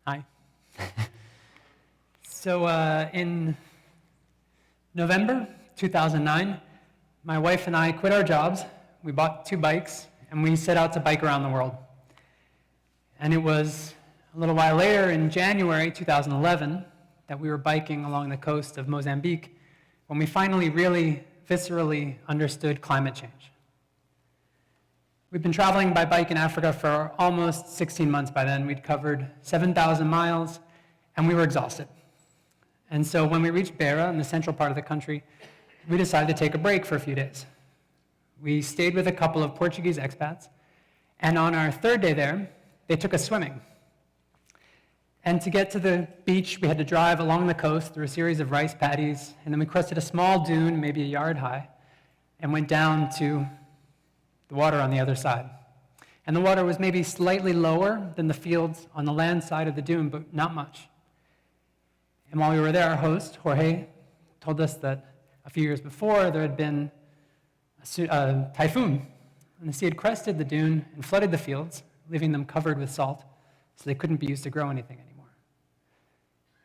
Hi. So in November 2009, my wife and I quit our jobs. We bought 2 bikes, and we set out to bike around the world. And it was a little while later, in January 2011, that we were biking along the coast of Mozambique when we finally really viscerally understood climate change. We'd been traveling by bike in Africa for almost 16 months by then. We'd covered 7,000 miles, and we were exhausted. And so when we reached Beira, in the central part of the country, we decided to take a break for a few days. We stayed with a couple of Portuguese expats, and on our 3rd day there, they took us swimming. And to get to the beach, we had to drive along the coast through a series of rice paddies, and then we crested a small dune, maybe a yard high, and went down to the water on the other side. And the water was maybe slightly lower than the fields on the land side of the dune, but not much. And while we were there, our host, Jorge, told us that a few years before there had been a typhoon, and the sea had crested the dune and flooded the fields, leaving them covered with salt, so they couldn't be used to grow anything anymore.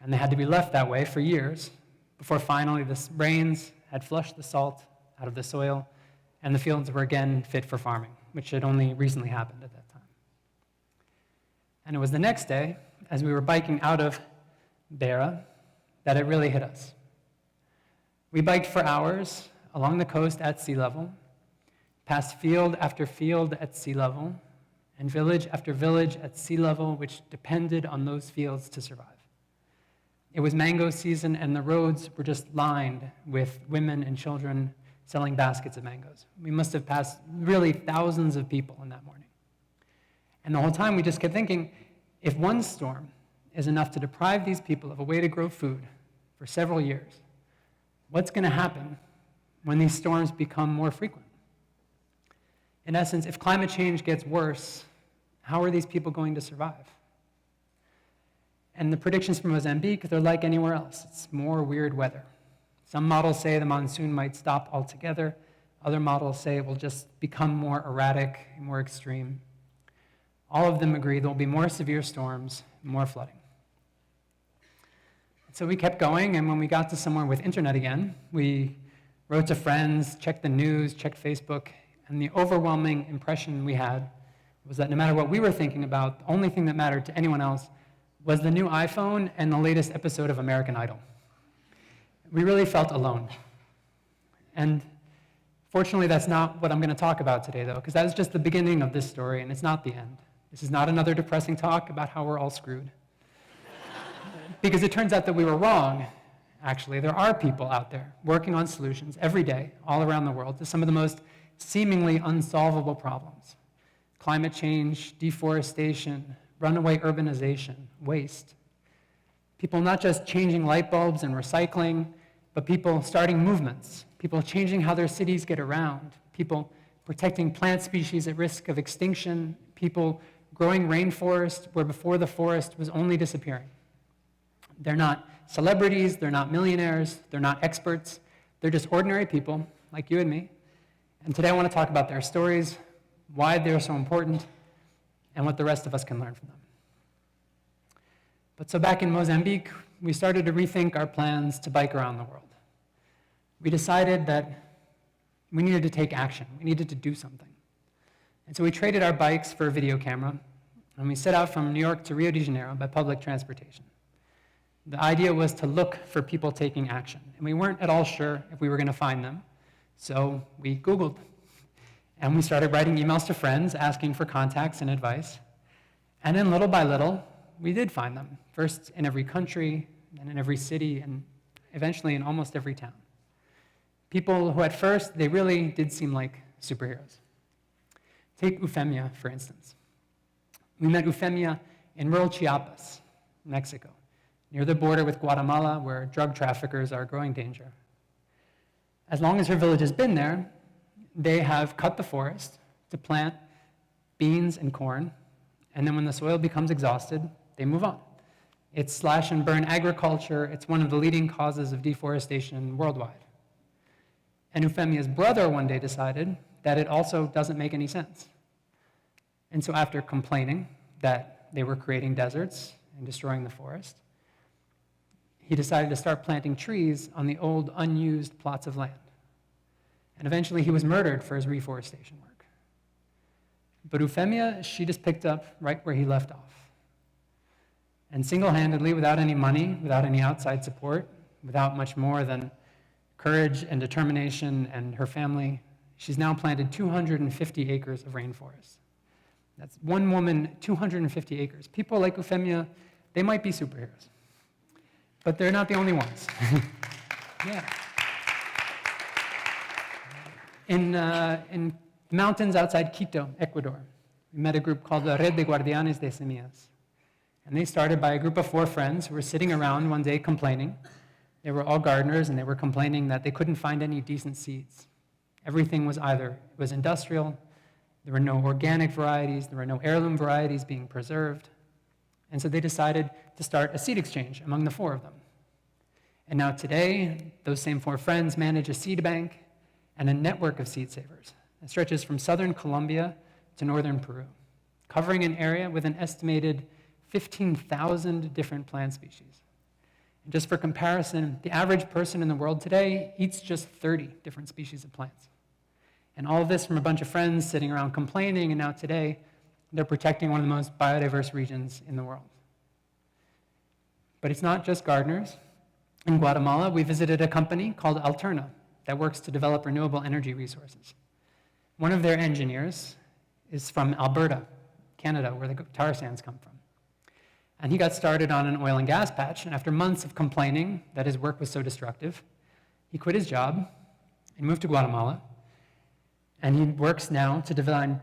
And they had to be left that way for years before finally the rains had flushed the salt out of the soil, and the fields were again fit for farming, which had only recently happened at that time. And it was the next day, as we were biking out of Beira, that it really hit us. We biked for hours along the coast at sea level, past field after field at sea level, and village after village at sea level, which depended on those fields to survive. It was mango season, and the roads were just lined with women and children selling baskets of mangoes. We must have passed really thousands of people in that morning. And the whole time we just kept thinking, if one storm is enough to deprive these people of a way to grow food for several years, what's going to happen when these storms become more frequent? In essence, if climate change gets worse, how are these people going to survive? And the predictions for Mozambique, they're like anywhere else. It's more weird weather. Some models say the monsoon might stop altogether. Other models say it will just become more erratic, more extreme. All of them agree there will be more severe storms, more flooding. So we kept going, and when we got to somewhere with internet again, we wrote to friends, checked the news, checked Facebook, and the overwhelming impression we had was that no matter what we were thinking about, the only thing that mattered to anyone else was the new iPhone and the latest episode of American Idol. We really felt alone. And fortunately, that's not what I'm going to talk about today, though, because that is just the beginning of this story, and it's not the end. This is not another depressing talk about how we're all screwed. Because it turns out that we were wrong, actually. There are people out there working on solutions every day, all around the world, to some of the most seemingly unsolvable problems. Climate change, deforestation, runaway urbanization, waste. People not just changing light bulbs and recycling, but people starting movements, people changing how their cities get around, people protecting plant species at risk of extinction, people growing rainforest where before the forest was only disappearing. They're not celebrities, they're not millionaires, they're not experts, they're just ordinary people like you and me. And today I want to talk about their stories, why they're so important, and what the rest of us can learn from them. But so back in Mozambique, we started to rethink our plans to bike around the world. We decided that we needed to take action. We needed to do something. And so we traded our bikes for a video camera, and we set out from New York to Rio de Janeiro by public transportation. The idea was to look for people taking action, and we weren't at all sure if we were going to find them, so we Googled. And we started writing emails to friends, asking for contacts and advice. And then little by little, we did find them, first in every country, then in every city, and eventually in almost every town. People who at first, they really did seem like superheroes. Take Eufemia, for instance. We met Eufemia in rural Chiapas, Mexico, near the border with Guatemala, where drug traffickers are a growing danger. As long as her village has been there, they have cut the forest to plant beans and corn, and then when the soil becomes exhausted, they move on. It's slash and burn agriculture. It's one of the leading causes of deforestation worldwide. And Eufemia's brother one day decided that it also doesn't make any sense. And so after complaining that they were creating deserts and destroying the forest, he decided to start planting trees on the old, unused plots of land. And eventually he was murdered for his reforestation work. But Eufemia, she just picked up right where he left off. And single-handedly, without any money, without any outside support, without much more than courage and determination and her family, she's now planted 250 acres of rainforest. That's one woman, 250 acres. People like Eufemia, they might be superheroes, but they're not the only ones. Yeah. In mountains outside Quito, Ecuador, we met a group called the Red de Guardianes de Semillas. And they started by a group of 4 friends who were sitting around one day complaining. They were all gardeners, and they were complaining that they couldn't find any decent seeds. Everything was either, it was industrial, there were no organic varieties, there were no heirloom varieties being preserved. And so they decided to start a seed exchange among the 4 of them. And now today, those same 4 friends manage a seed bank and a network of seed savers that stretches from southern Colombia to northern Peru, covering an area with an estimated 15,000 different plant species. And just for comparison, the average person in the world today eats just 30 different species of plants. And all of this from a bunch of friends sitting around complaining, and now today, they're protecting one of the most biodiverse regions in the world. But it's not just gardeners. In Guatemala, we visited a company called Alterna that works to develop renewable energy resources. One of their engineers is from Alberta, Canada, where the tar sands come from. And he got started on an oil and gas patch, and after months of complaining that his work was so destructive, he quit his job and moved to Guatemala, and he works now to design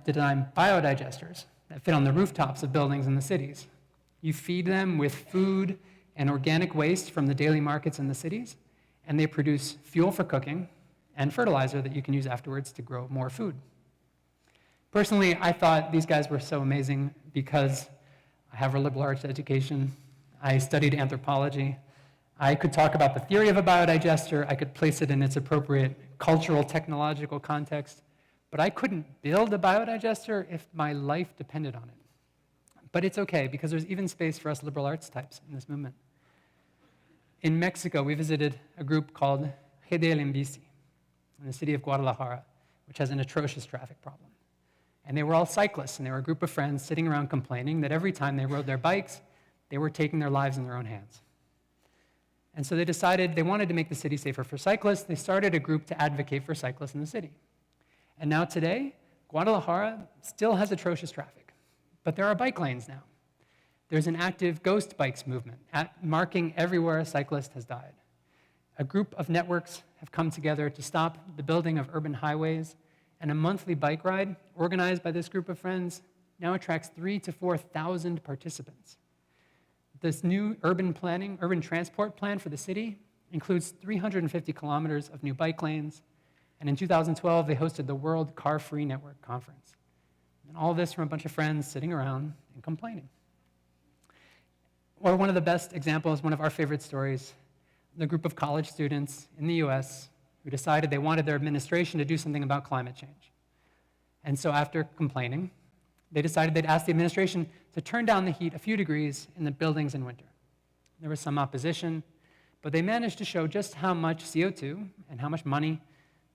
biodigesters that fit on the rooftops of buildings in the cities. You feed them with food and organic waste from the daily markets in the cities, and they produce fuel for cooking and fertilizer that you can use afterwards to grow more food. Personally, I thought these guys were so amazing because I have a liberal arts education. I studied anthropology. I could talk about the theory of a biodigester. I could place it in its appropriate cultural, technological context. But I couldn't build a biodigester if my life depended on it. But it's okay, because there's even space for us liberal arts types in this movement. In Mexico, we visited a group called GDL en Bici in the city of Guadalajara, which has an atrocious traffic problem. And they were all cyclists, and they were a group of friends sitting around complaining that every time they rode their bikes, they were taking their lives in their own hands. And so they decided they wanted to make the city safer for cyclists. They started a group to advocate for cyclists in the city. And now today, Guadalajara still has atrocious traffic, but there are bike lanes now. There's an active ghost bikes movement, marking everywhere a cyclist has died. A group of networks have come together to stop the building of urban highways, and a monthly bike ride organized by this group of friends now attracts 3,000 to 4,000 participants. This new urban transport plan for the city includes 350 kilometers of new bike lanes, and in 2012, they hosted the World Car Free Network Conference. And all this from a bunch of friends sitting around and complaining. Or one of the best examples, one of our favorite stories, the group of college students in the US who decided they wanted their administration to do something about climate change. And so after complaining, they decided they'd ask the administration to turn down the heat a few degrees in the buildings in winter. There was some opposition, but they managed to show just how much CO2 and how much money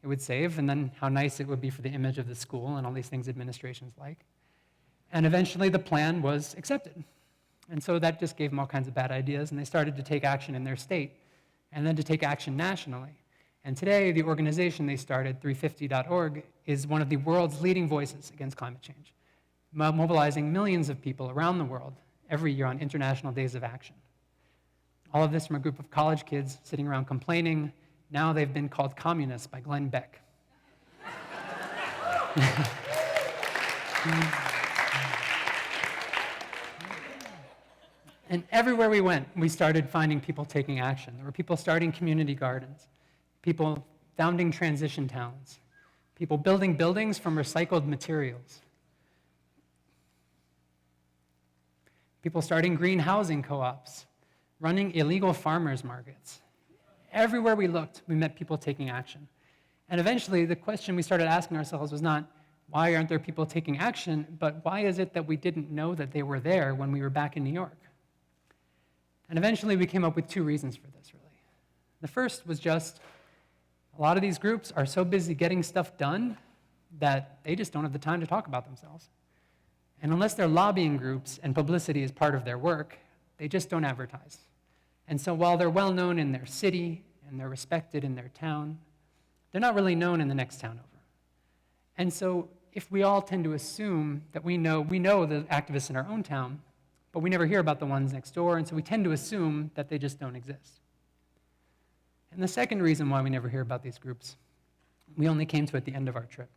it would save, and then how nice it would be for the image of the school and all these things administrations like. And eventually the plan was accepted. And so that just gave them all kinds of bad ideas, and they started to take action in their state, and then to take action nationally. And today, the organization they started, 350.org, is one of the world's leading voices against climate change, mobilizing millions of people around the world every year on International Days of Action. All of this from a group of college kids sitting around complaining. Now they've been called communists by Glenn Beck. And everywhere we went, we started finding people taking action. There were people starting community gardens, people founding transition towns, people building buildings from recycled materials, people starting green housing co-ops, running illegal farmers markets. Everywhere we looked, we met people taking action. And eventually, the question we started asking ourselves was not, why aren't there people taking action, but why is it that we didn't know that they were there when we were back in New York? And eventually we came up with two reasons for this, really. The first was just a lot of these groups are so busy getting stuff done that they just don't have the time to talk about themselves. And unless they're lobbying groups and publicity is part of their work, they just don't advertise. And so while they're well known in their city and they're respected in their town, they're not really known in the next town over. And so if we all tend to assume that we know the activists in our own town, but we never hear about the ones next door, and so we tend to assume that they just don't exist. And the second reason why we never hear about these groups, we only came to at the end of our trip.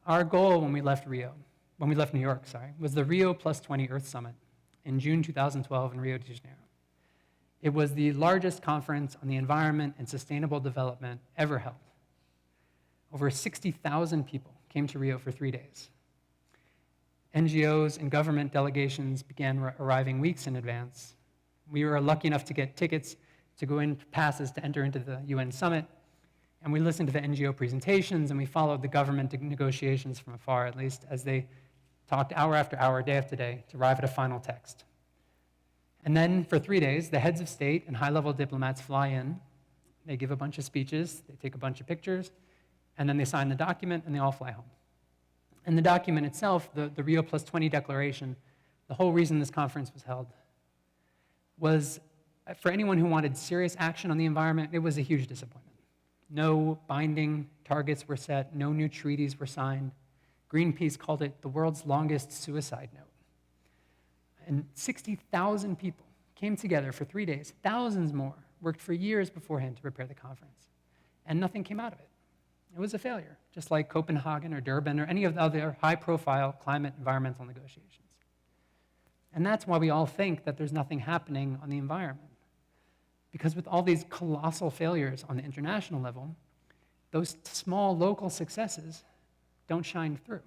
Our goal when we left New York, was the Rio Plus 20 Earth Summit in June 2012 in Rio de Janeiro. It was the largest conference on the environment and sustainable development ever held. Over 60,000 people came to Rio for 3 days. NGOs and government delegations began arriving weeks in advance. We were lucky enough to get tickets to go in, passes to enter into the UN summit, and we listened to the NGO presentations, and we followed the government negotiations from afar, at least, as they talked hour after hour, day after day, to arrive at a final text. And then for 3 days, the heads of state and high-level diplomats fly in, they give a bunch of speeches, they take a bunch of pictures, and then they sign the document, and they all fly home. And the document itself, the Rio Plus 20 Declaration, the whole reason this conference was held, was for anyone who wanted serious action on the environment, it was a huge disappointment. No binding targets were set, no new treaties were signed. Greenpeace called it the world's longest suicide note. And 60,000 people came together for 3 days, thousands more worked for years beforehand to prepare the conference, and nothing came out of it. It was a failure, just like Copenhagen or Durban or any of the other high-profile climate environmental negotiations. And that's why we all think that there's nothing happening on the environment. Because with all these colossal failures on the international level, those small local successes don't shine through.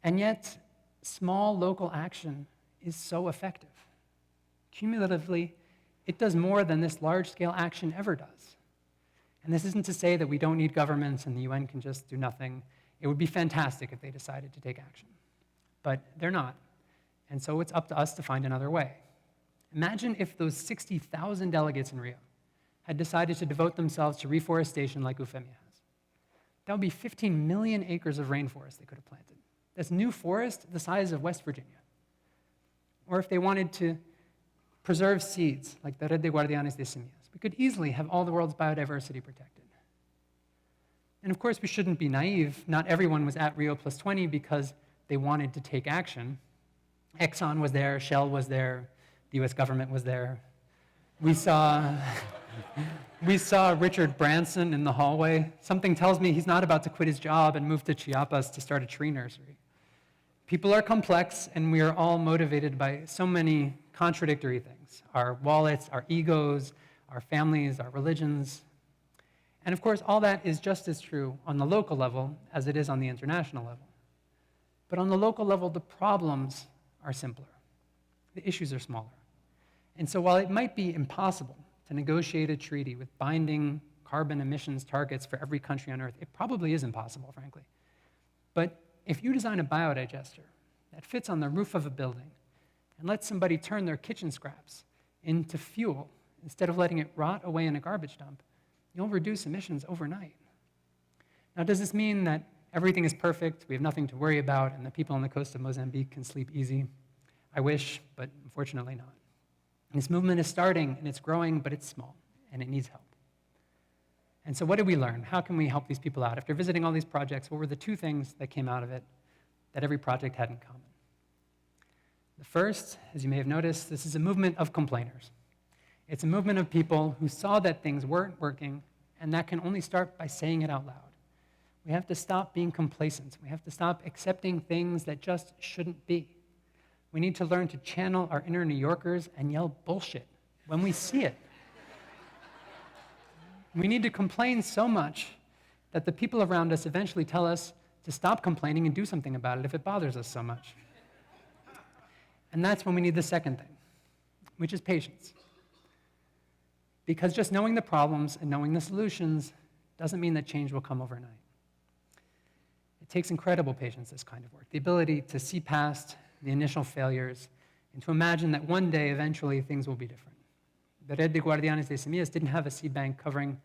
And yet, small local action is so effective. Cumulatively, it does more than this large-scale action ever does. And this isn't to say that we don't need governments and the UN can just do nothing. It would be fantastic if they decided to take action. But they're not. And so it's up to us to find another way. Imagine if those 60,000 delegates in Rio had decided to devote themselves to reforestation like Eufemia has. That would be 15 million acres of rainforest they could have planted. That's new forest the size of West Virginia. Or if they wanted to preserve seeds like the Red de Guardianes de Semillas, we could easily have all the world's biodiversity protected. And of course, we shouldn't be naive. Not everyone was at Rio Plus 20 because they wanted to take action. Exxon was there, Shell was there, the US government was there. We saw Richard Branson in the hallway. Something tells me he's not about to quit his job and move to Chiapas to start a tree nursery. People are complex, and we are all motivated by so many contradictory things. Our wallets, our egos, our families, our religions. And of course, all that is just as true on the local level as it is on the international level. But on the local level, the problems are simpler. The issues are smaller. And so while it might be impossible to negotiate a treaty with binding carbon emissions targets for every country on Earth, it probably is impossible, frankly. But if you design a biodigester that fits on the roof of a building and lets somebody turn their kitchen scraps into fuel instead of letting it rot away in a garbage dump, you'll reduce emissions overnight. Now, does this mean that everything is perfect, we have nothing to worry about, and the people on the coast of Mozambique can sleep easy? I wish, but unfortunately not. This movement is starting, and it's growing, but it's small, and it needs help. And so what did we learn? How can we help these people out? After visiting all these projects, what were the two things that came out of it that every project had in common? The first, as you may have noticed, this is a movement of complainers. It's a movement of people who saw that things weren't working, and that can only start by saying it out loud. We have to stop being complacent. We have to stop accepting things that just shouldn't be. We need to learn to channel our inner New Yorkers and yell bullshit when we see it. We need to complain so much that the people around us eventually tell us to stop complaining and do something about it if it bothers us so much. And that's when we need the second thing, which is patience. Because just knowing the problems and knowing the solutions doesn't mean that change will come overnight. It takes incredible patience, this kind of work, the ability to see past the initial failures and to imagine that one day, eventually, things will be different. The Red de Guardianes de Semillas didn't have a seed bank covering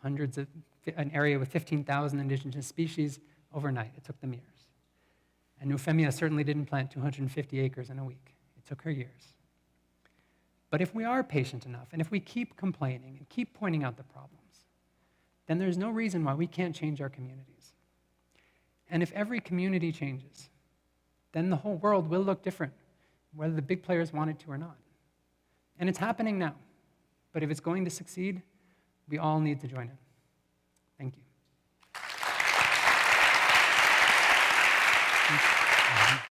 an area with 15,000 indigenous species overnight. It took them years. And Eufemia certainly didn't plant 250 acres in a week. It took her years. But if we are patient enough, and if we keep complaining and keep pointing out the problems, then there's no reason why we can't change our communities. And if every community changes, then the whole world will look different, whether the big players want it to or not. And it's happening now. But if it's going to succeed, we all need to join in. Thank you.